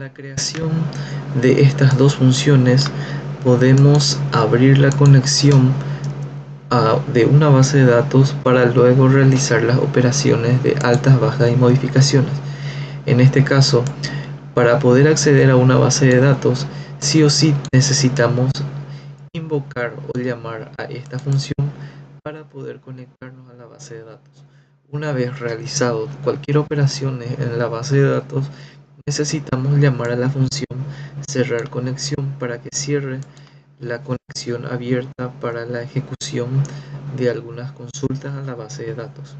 la creación de estas dos funciones podemos abrir la conexión de una base de datos para luego realizar las operaciones de altas, bajas y modificaciones. En este caso, para poder acceder a una base de datos, sí o sí necesitamos invocar o llamar a esta función para poder conectarnos a la base de datos. Una vez realizado cualquier operación en la base de datos, necesitamos llamar a la función cerrar conexión para que cierre la conexión abierta para la ejecución de algunas consultas a la base de datos.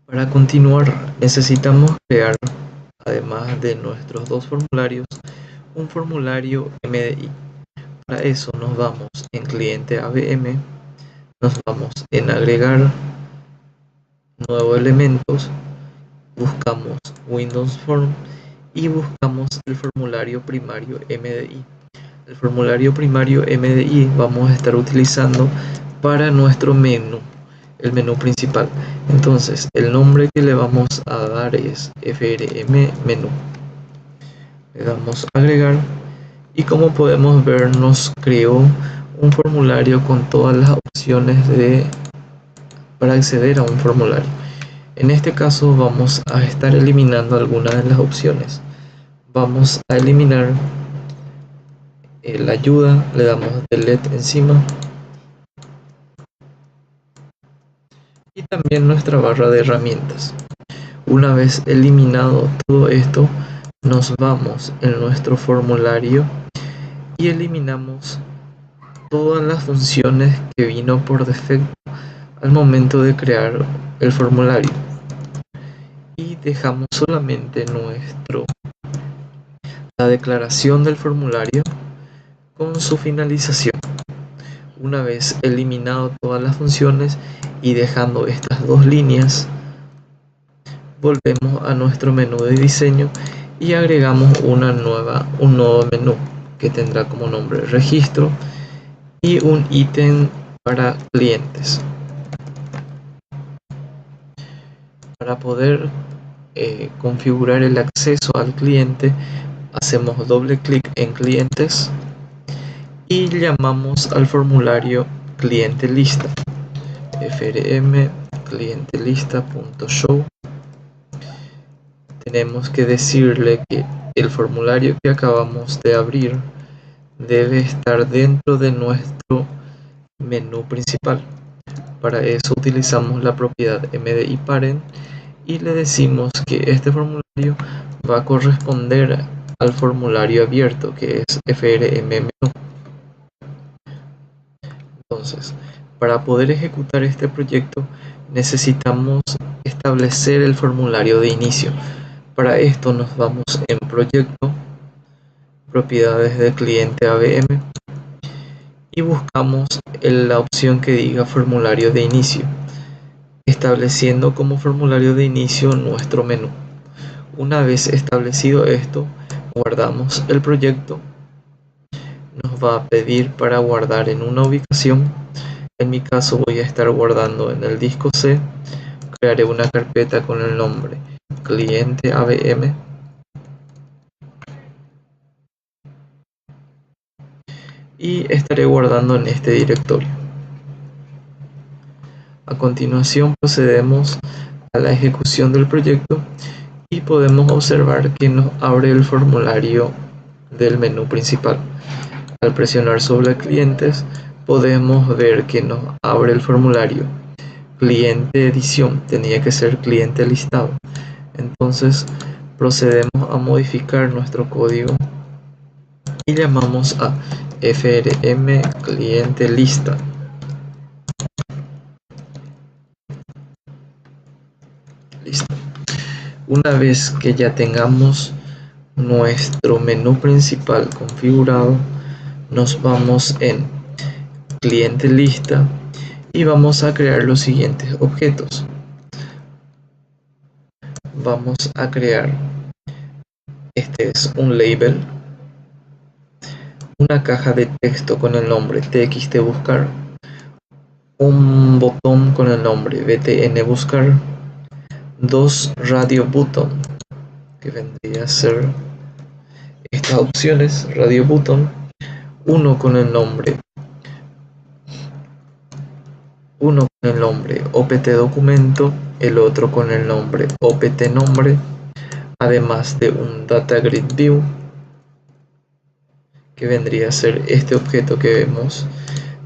Para continuar, necesitamos crear, además de nuestros dos formularios, un formulario MDI. Para eso nos vamos en cliente ABM, nos vamos en agregar nuevos elementos, buscamos Windows Form y buscamos el formulario primario MDI. El formulario primario MDI vamos a estar utilizando para nuestro menú, el menú principal. Entonces el nombre que le vamos a dar es FRM menú. Le damos a agregar y como podemos ver nos creó un formulario con todas las opciones para acceder a un formulario. En este caso vamos a estar eliminando algunas de las opciones. Vamos a eliminar la ayuda, le damos delete encima y también nuestra barra de herramientas. Una vez eliminado todo esto, nos vamos en nuestro formulario y eliminamos todas las funciones que vino por defecto al momento de crear el formulario y dejamos solamente la declaración del formulario con su finalización. Una vez eliminado todas las funciones y dejando estas dos líneas, volvemos a nuestro menú de diseño y agregamos un nuevo menú que tendrá como nombre registro y un ítem para clientes. Para poder configurar el acceso al cliente, hacemos doble clic en clientes y llamamos al formulario cliente lista, frm cliente lista.show. Tenemos que decirle que el formulario que acabamos de abrir debe estar dentro de nuestro menú principal. Para eso utilizamos la propiedad MDI parent y le decimos que este formulario va a corresponder al formulario abierto que es frm menú. Entonces, para poder ejecutar este proyecto necesitamos establecer el formulario de inicio. Para esto nos vamos en proyecto, propiedades del cliente ABM y buscamos la opción que diga formulario de inicio, estableciendo como formulario de inicio nuestro menú. Una vez establecido esto, guardamos el proyecto. Nos va a pedir para guardar en una ubicación. En mi caso voy a estar guardando en el disco C. Crearé una carpeta con el nombre cliente ABM y estaré guardando en este directorio. A continuación procedemos a la ejecución del proyecto y podemos observar que nos abre el formulario del menú principal. Al presionar sobre clientes podemos ver que nos abre el formulario cliente edición, tenía que ser cliente listado. Entonces procedemos a modificar nuestro código y llamamos a frm cliente lista. Listo. Una vez que ya tengamos nuestro menú principal configurado, nos vamos en cliente lista y vamos a crear los siguientes objetos. Vamos a crear, este es un label, una caja de texto con el nombre txt buscar, un botón con el nombre btn buscar, dos radio button que vendría a ser estas opciones, radio button, uno con el nombre opt documento, el otro con el nombre opt nombre, además de un data grid view, que vendría a ser este objeto que vemos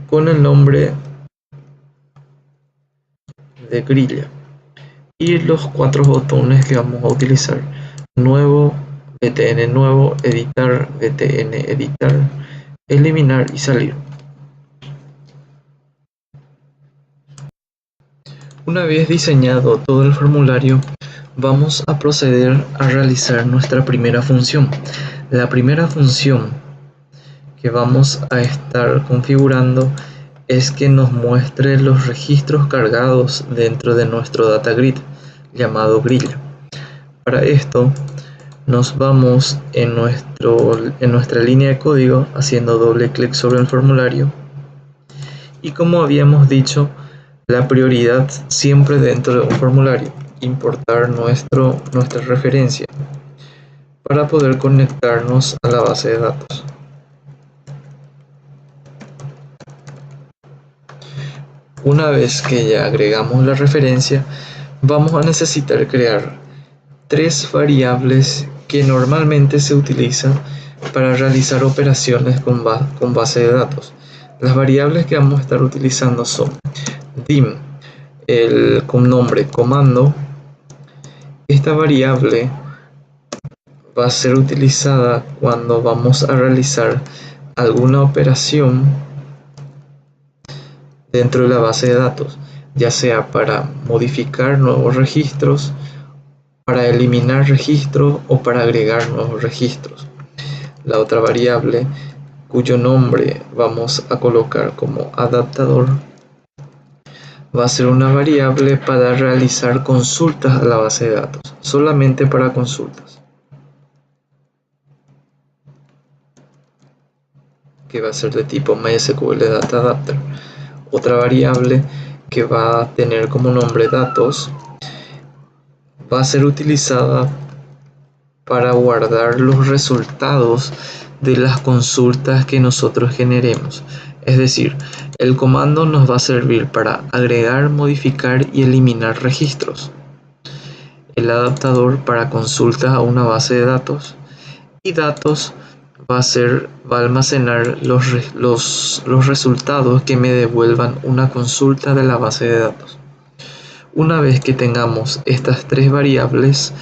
con el nombre de grilla, y los 4 botones que vamos a utilizar: nuevo, btn nuevo, editar, btn editar, eliminar y salir. Una vez diseñado todo el formulario, vamos a proceder a realizar nuestra primera función. La primera función que vamos a estar configurando es que nos muestre los registros cargados dentro de nuestro data grid llamado grilla. Para esto nos vamos en nuestra línea de código haciendo doble clic sobre el formulario, y como habíamos dicho, la prioridad siempre dentro de un formulario, importar nuestra referencia para poder conectarnos a la base de datos. Una vez que ya agregamos la referencia, vamos a necesitar crear 3 variables que normalmente se utilizan para realizar operaciones con base de datos. Las variables que vamos a estar utilizando son dim, con nombre comando. Esta variable va a ser utilizada cuando vamos a realizar alguna operación dentro de la base de datos, ya sea para modificar nuevos registros, para eliminar registros o para agregar nuevos registros. La otra variable, cuyo nombre vamos a colocar como adaptador, va a ser una variable para realizar consultas a la base de datos, solamente para consultas, que va a ser de tipo MySQL Data Adapter. Otra variable que va a tener como nombre datos va a ser utilizada para guardar los resultados de las consultas que nosotros generemos. Es decir, el comando nos va a servir para agregar, modificar y eliminar registros. El adaptador para consultas a una base de datos, y datos va a almacenar los resultados que me devuelvan una consulta de la base de datos. Una vez que tengamos estas 3 variables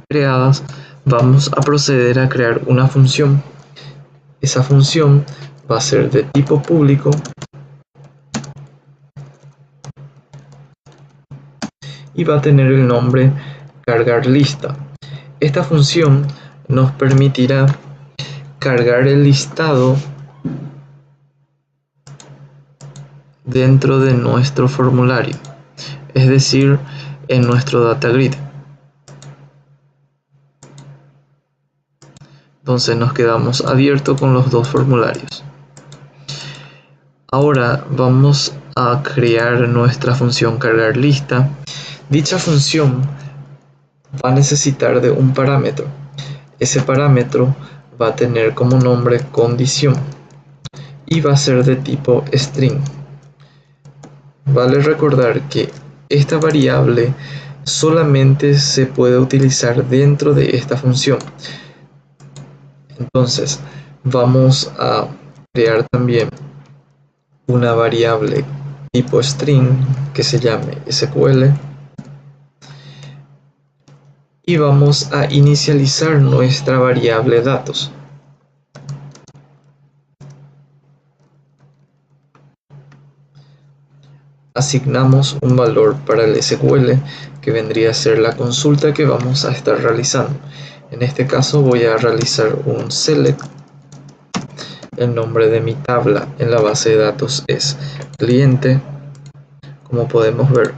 creadas, vamos a proceder a crear una función. Esa función va a ser de tipo público y va a tener el nombre cargar lista. Esta función nos permitirá cargar el listado dentro de nuestro formulario, es decir, en nuestro data grid. Entonces nos quedamos abiertos con los 2 formularios. Ahora vamos a crear nuestra función cargar lista. Dicha función va a necesitar de un parámetro. Ese parámetro va a tener como nombre condición y va a ser de tipo string. Vale recordar que esta variable solamente se puede utilizar dentro de esta función. Entonces vamos a crear también una variable tipo string que se llame SQL, y vamos a inicializar nuestra variable datos. Asignamos un valor para el SQL que vendría a ser la consulta que vamos a estar realizando. En este caso voy a realizar un select. El nombre de mi tabla en la base de datos es cliente. Como podemos ver,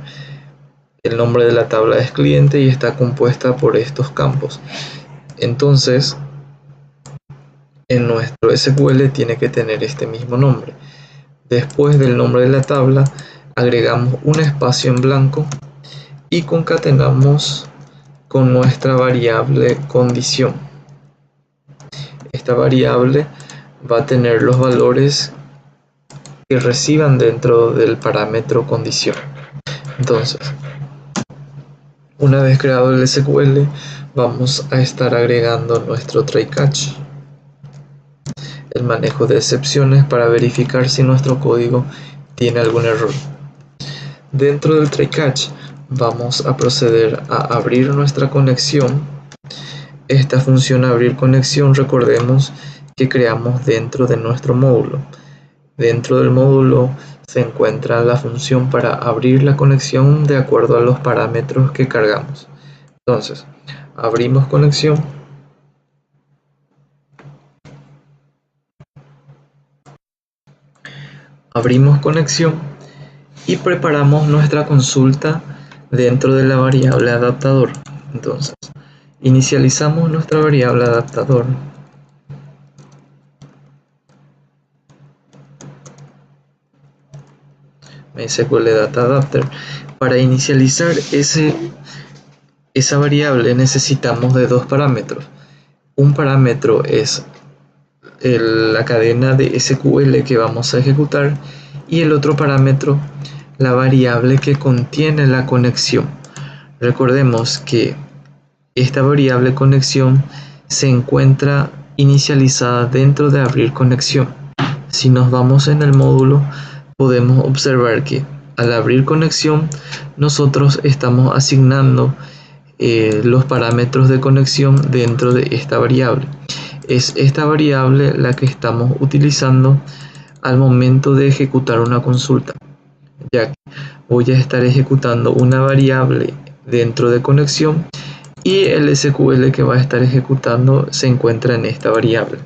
el nombre de la tabla es cliente y está compuesta por estos campos. Entonces, en nuestro SQL tiene que tener este mismo nombre. Después del nombre de la tabla, agregamos un espacio en blanco y concatenamos con nuestra variable condición. Esta variable va a tener los valores que reciban dentro del parámetro condición. Entonces, una vez creado el SQL, vamos a estar agregando nuestro try catch, el manejo de excepciones para verificar si nuestro código tiene algún error. Dentro del try catch vamos a proceder a abrir nuestra conexión. Esta función abrir conexión, recordemos que creamos dentro de nuestro módulo. Dentro del módulo se encuentra la función para abrir la conexión de acuerdo a los parámetros que cargamos. Entonces, abrimos conexión. Abrimos conexión y preparamos nuestra consulta dentro de la variable adaptador. Entonces, inicializamos nuestra variable adaptador. MySQL Data Adapter. Para inicializar esa variable necesitamos de dos parámetros. Un parámetro es la cadena de SQL que vamos a ejecutar y el otro parámetro la variable que contiene la conexión. Recordemos que esta variable conexión se encuentra inicializada dentro de abrir conexión. Si nos vamos en el módulo, podemos observar que al abrir conexión nosotros estamos asignando los parámetros de conexión dentro de esta variable. Es esta variable la que estamos utilizando al momento de ejecutar una consulta, ya que voy a estar ejecutando una variable dentro de conexión y el SQL que va a estar ejecutando se encuentra en esta variable.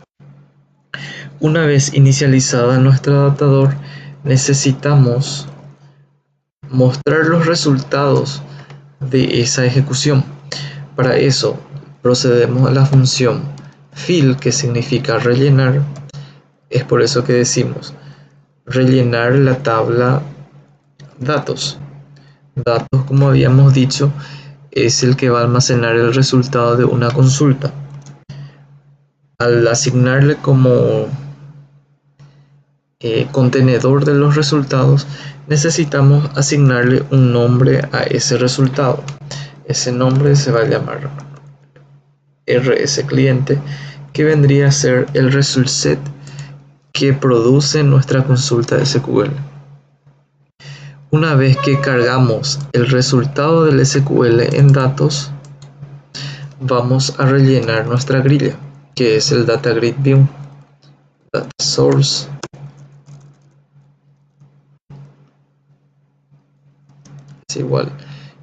Una vez inicializada nuestro adaptador, necesitamos mostrar los resultados de esa ejecución. Para eso procedemos a la función fill, que significa rellenar. Es por eso que decimos rellenar la tabla datos. Datos, como habíamos dicho, es el que va a almacenar el resultado de una consulta. Al asignarle como contenedor de los resultados, necesitamos asignarle un nombre a ese resultado. Ese nombre se va a llamar rscliente, que vendría a ser el result set que produce nuestra consulta de SQL. Una vez que cargamos el resultado del SQL en datos, vamos a rellenar nuestra grilla, que es el data grid view, data source, es igual,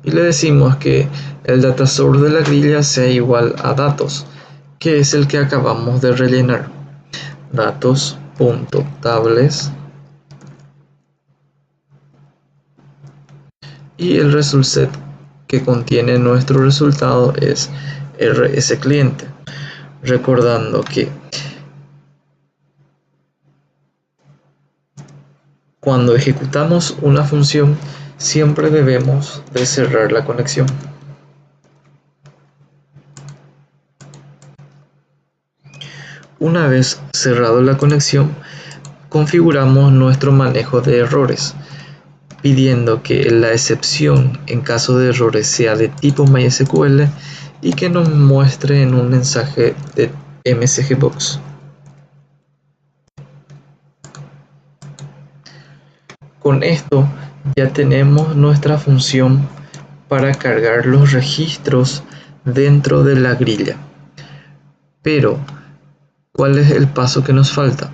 y le decimos que el data source de la grilla sea igual a datos, que es el que acabamos de rellenar. Datos.tables y el result set que contiene nuestro resultado es rscliente. Recordando que cuando ejecutamos una función siempre debemos de cerrar la conexión. Una vez cerrado la conexión, configuramos nuestro manejo de errores, pidiendo que la excepción en caso de errores sea de tipo MySQL y que nos muestre en un mensaje de msgbox. Con esto ya tenemos nuestra función para cargar los registros dentro de la grilla. Pero, ¿cuál es el paso que nos falta?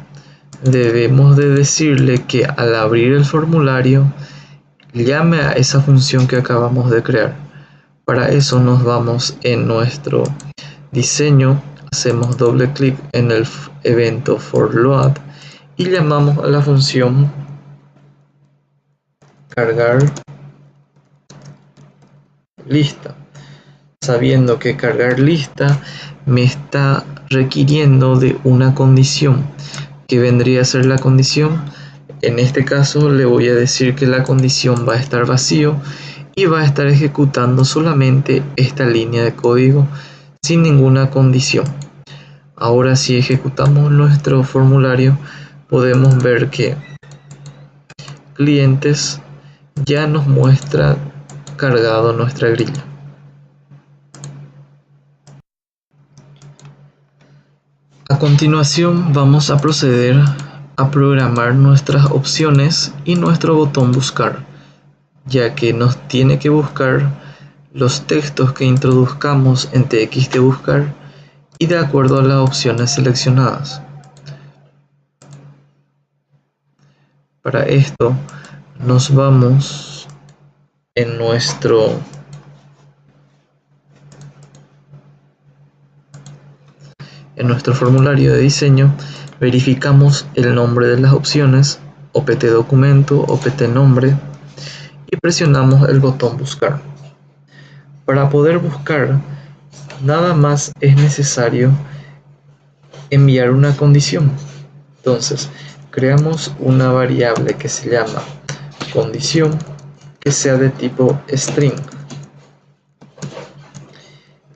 Debemos de decirle que al abrir el formulario llame a esa función que acabamos de crear. Para eso nos vamos en nuestro diseño, hacemos doble clic en el evento forLoad y llamamos a la función cargar lista, sabiendo que cargar lista me está requiriendo de una condición, que vendría a ser la condición. En este caso le voy a decir que la condición va a estar vacío y va a estar ejecutando solamente esta línea de código sin ninguna condición. Ahora, si ejecutamos nuestro formulario, podemos ver que clientes ya nos muestra cargado nuestra grilla. A continuación vamos a proceder a programar nuestras opciones y nuestro botón buscar, ya que nos tiene que buscar los textos que introduzcamos en TXT buscar y de acuerdo a las opciones seleccionadas. Para esto nos vamos en nuestro formulario de diseño, verificamos el nombre de las opciones, opt documento, opt nombre, y presionamos el botón buscar. Para poder buscar, nada más es necesario enviar una condición. Entonces, creamos una variable que se llama condición, que sea de tipo string.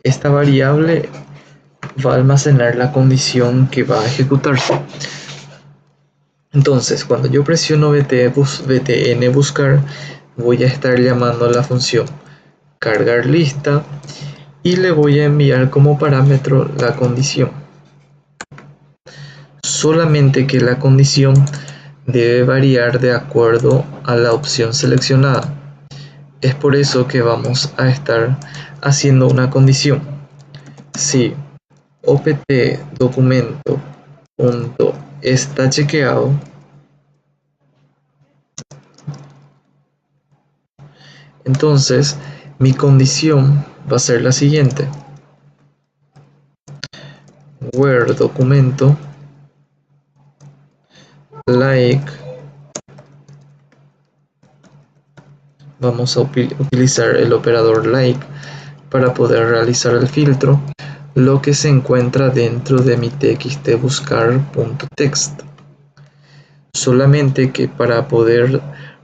Esta variable va a almacenar la condición que va a ejecutarse. Entonces, cuando yo presiono btn buscar, voy a estar llamando a la función cargar lista y le voy a enviar como parámetro la condición. Solamente que la condición debe variar de acuerdo a la opción seleccionada. Es por eso que vamos a estar haciendo una condición. Si opt documento punto está chequeado, entonces mi condición va a ser la siguiente: where documento like, vamos a utilizar el operador like para poder realizar el filtro, lo que se encuentra dentro de mi txt buscar.text. Solamente que para poder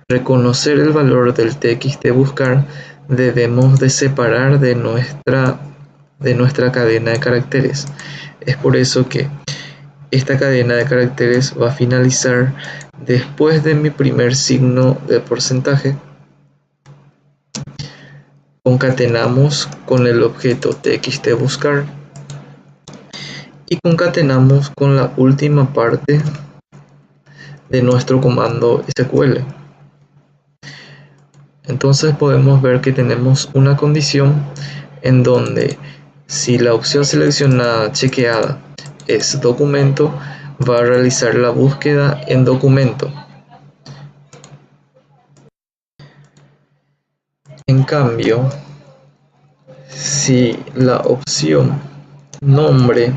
reconocer el valor del txt buscar debemos de separar de nuestra cadena de caracteres. Es por eso que esta cadena de caracteres va a finalizar después de mi primer signo de porcentaje. Concatenamos con el objeto txt buscar y concatenamos con la última parte de nuestro comando SQL. Entonces podemos ver que tenemos una condición en donde si la opción seleccionada chequeada es documento, va a realizar la búsqueda en documento. En cambio, si la opción nombre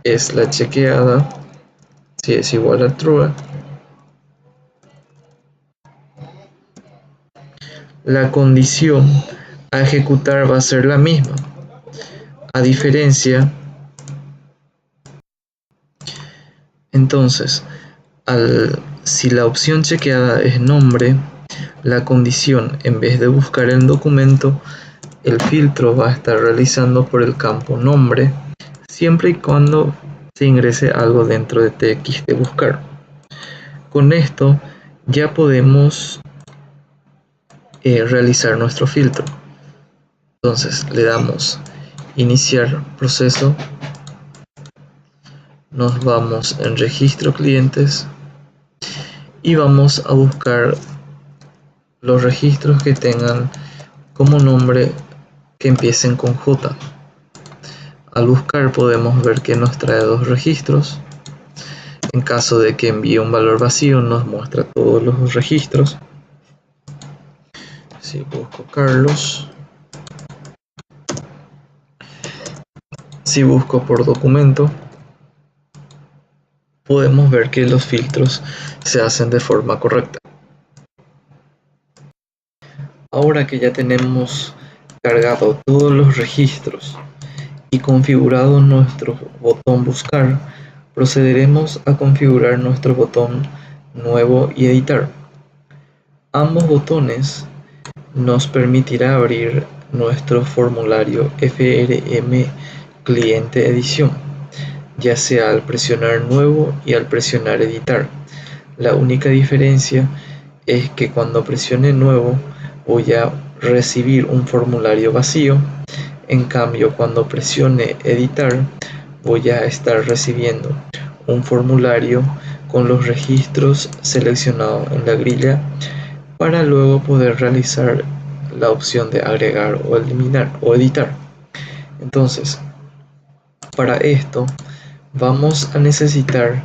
es la chequeada, si es igual a true, la condición a ejecutar va a ser la misma. A diferencia, entonces, si la opción chequeada es nombre, la condición, en vez de buscar en documento, el filtro va a estar realizando por el campo nombre, siempre y cuando se ingrese algo dentro de txt buscar. Con esto ya podemos realizar nuestro filtro. Entonces le damos iniciar proceso, nos vamos en registro clientes y vamos a buscar los registros que tengan como nombre que empiecen con J. Al buscar podemos ver que nos trae dos registros. En caso de que envíe un valor vacío, nos muestra todos los registros. Si busco Carlos, si busco por documento, podemos ver que los filtros se hacen de forma correcta. Ahora que ya tenemos cargado todos los registros y configurado nuestro botón buscar, procederemos a configurar nuestro botón nuevo y editar. Ambos botones nos permitirá abrir nuestro formulario FRM cliente edición, ya sea al presionar nuevo y al presionar editar. La única diferencia es que cuando presione nuevo voy a recibir un formulario vacío. En cambio, cuando presione editar voy a estar recibiendo un formulario con los registros seleccionados en la grilla para luego poder realizar la opción de agregar o eliminar o editar. Entonces, para esto vamos a necesitar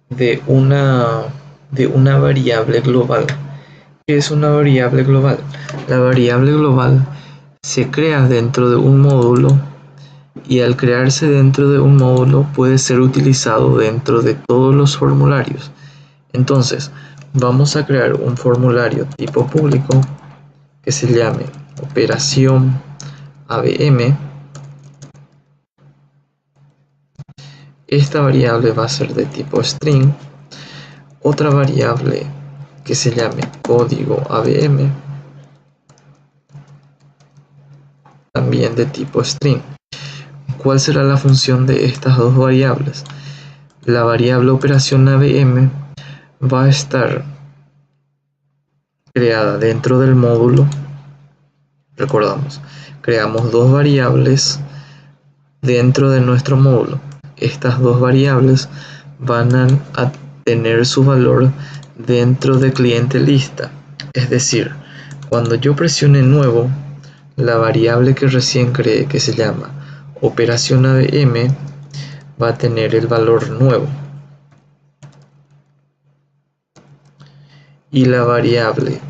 de una variable global. ¿Qué es una variable global? La variable global se crea dentro de un módulo y al crearse dentro de un módulo puede ser utilizado dentro de todos los formularios. Entonces, vamos a crear un formulario tipo público que se llame operación ABM. Esta variable va a ser de tipo string. Otra variable que se llame código ABM, también de tipo string. ¿Cuál será la función de estas dos variables? La variable operación ABM va a estar creada dentro del módulo. Recordamos, creamos dos variables dentro de nuestro módulo. Estas dos variables van a tener su valor dentro de cliente lista. Es decir, cuando yo presione nuevo, la variable que recién creé, que se llama operación ABM, va a tener el valor nuevo. Y la variable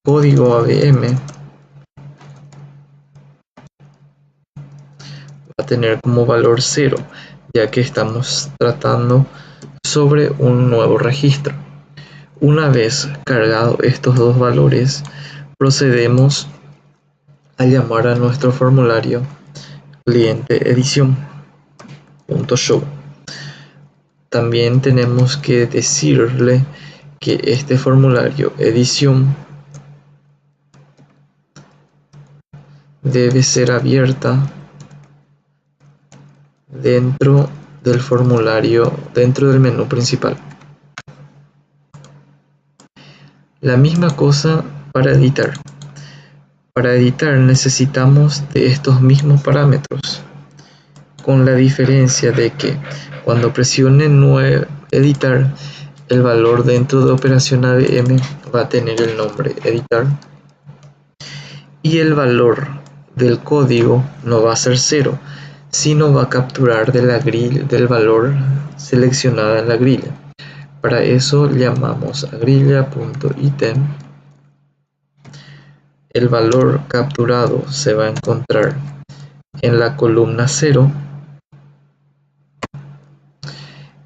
código ABM va a tener como valor 0, ya que estamos tratando sobre un nuevo registro. Una vez cargados estos dos valores, procedemos a llamar a nuestro formulario cliente edición.show. También tenemos que decirle que este formulario edición debe ser abierta dentro del formulario, dentro del menú principal. La misma cosa para editar. Para editar necesitamos de estos mismos parámetros, con la diferencia de que cuando presione editar, el valor dentro de operación ABM va a tener el nombre editar y el valor del código no va a ser 0, sino va a capturar de la grilla del valor seleccionada en la grilla. Para eso llamamos a grilla.item. El valor capturado se va a encontrar en la columna 0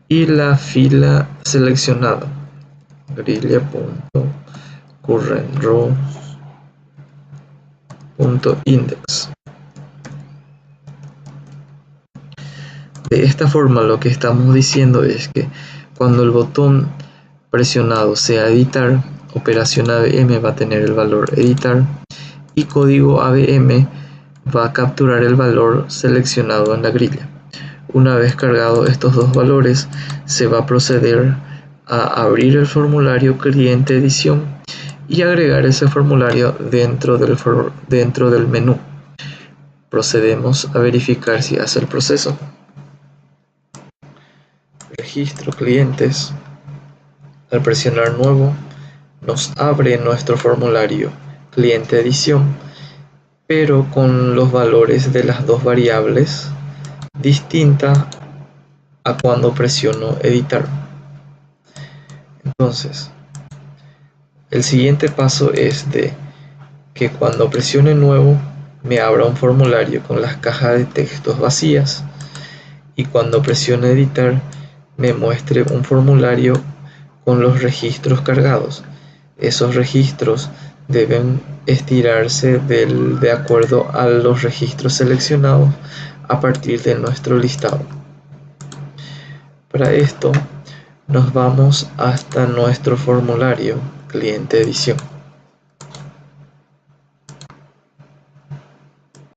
y la fila seleccionada grilla.currentRows.index. De esta forma lo que estamos diciendo es que cuando el botón presionado sea editar, operación ABM va a tener el valor editar y código ABM va a capturar el valor seleccionado en la grilla. Una vez cargados estos dos valores, se va a proceder a abrir el formulario cliente edición y agregar ese formulario dentro del menú. Procedemos a verificar si hace el proceso. Registro clientes. Al presionar nuevo, nos abre nuestro formulario cliente edición, pero con los valores de las dos variables distintas a cuando presiono editar. Entonces, el siguiente paso es de que cuando presione nuevo me abra un formulario con las cajas de textos vacías y cuando presione editar me muestre un formulario con los registros cargados. Esos registros deben estirarse de acuerdo a los registros seleccionados a partir de nuestro listado. Para esto nos vamos hasta nuestro formulario cliente edición.